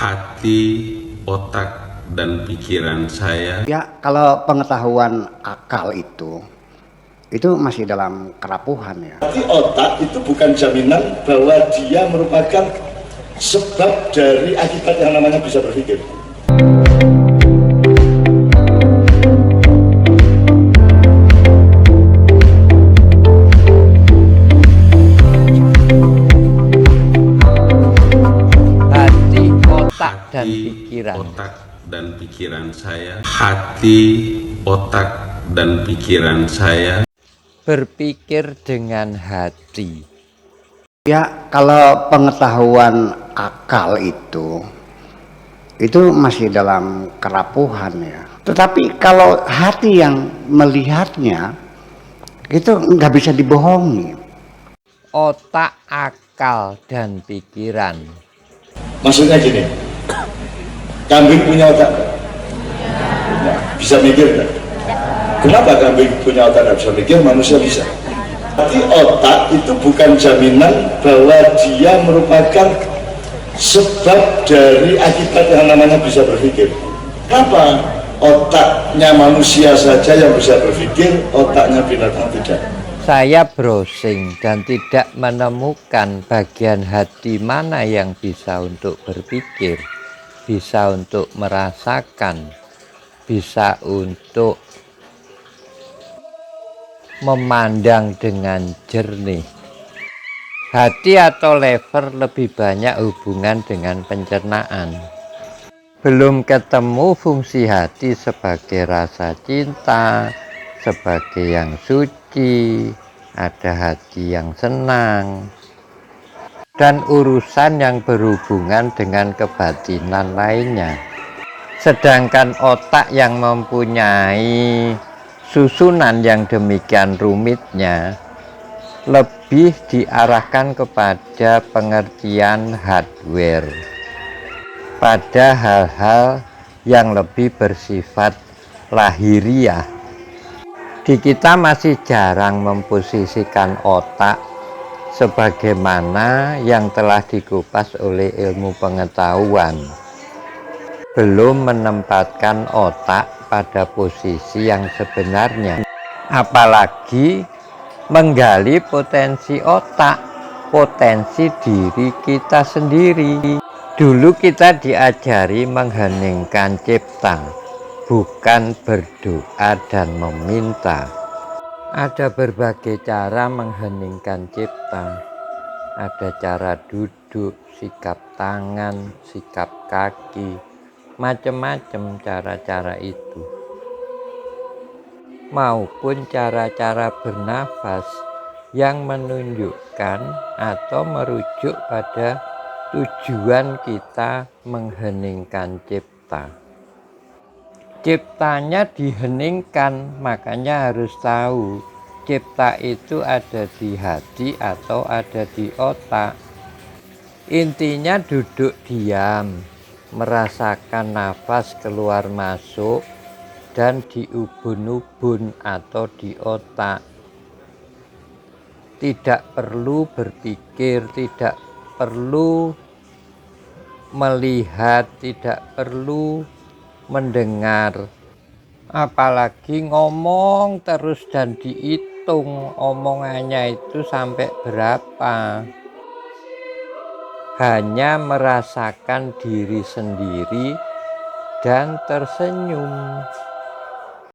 hati, otak, dan pikiran saya. Ya, kalau pengetahuan akal itu masih dalam kerapuhan ya. Tapi otak itu bukan jaminan bahwa dia merupakan sebab dari akibat yang namanya bisa berpikir. Dan pikiran. Otak dan pikiran saya. Hati, otak, dan pikiran saya. Berpikir dengan hati. Ya, kalau pengetahuan akal itu masih dalam kerapuhan ya. Tetapi kalau hati yang melihatnya itu nggak bisa dibohongi. Otak, akal, dan pikiran. Maksudnya gini, kambing punya otak bisa mikir kan? Kenapa kambing punya otak bisa mikir, manusia bisa? Tapi otak itu bukan jaminan bahwa dia merupakan sebab dari akibat yang namanya bisa berpikir. Kenapa otaknya manusia saja yang bisa berpikir, otaknya binatang tidak? Saya browsing dan tidak menemukan bagian hati mana yang bisa untuk berpikir, bisa untuk merasakan, bisa untuk memandang dengan jernih. Hati atau lever lebih banyak hubungan dengan pencernaan. Belum ketemu fungsi hati sebagai rasa cinta, sebagai yang suci, ada hati yang senang, dan urusan yang berhubungan dengan kebatinan lainnya. Sedangkan otak yang mempunyai susunan yang demikian rumitnya lebih diarahkan kepada pengertian hardware, pada hal-hal yang lebih bersifat lahiriah. Di kita masih jarang memposisikan otak sebagaimana yang telah dikupas oleh ilmu pengetahuan. Belum menempatkan otak pada posisi yang sebenarnya. Apalagi menggali potensi otak, potensi diri kita sendiri. Dulu kita diajari mengheningkan cipta, bukan berdoa dan meminta. Ada berbagai cara mengheningkan cipta. Ada cara duduk, sikap tangan, sikap kaki, macam-macam cara-cara itu. Maupun cara-cara bernafas yang menunjukkan atau merujuk pada tujuan kita mengheningkan cipta. Ciptanya diheningkan, makanya harus tahu cipta itu ada di hati atau ada di otak. Intinya duduk diam, merasakan nafas keluar masuk dan di ubun-ubun atau di otak. Tidak perlu berpikir, tidak perlu melihat, tidak perlu mendengar, apalagi ngomong terus dan dihitung omongannya itu sampai berapa. Hanya merasakan diri sendiri dan tersenyum.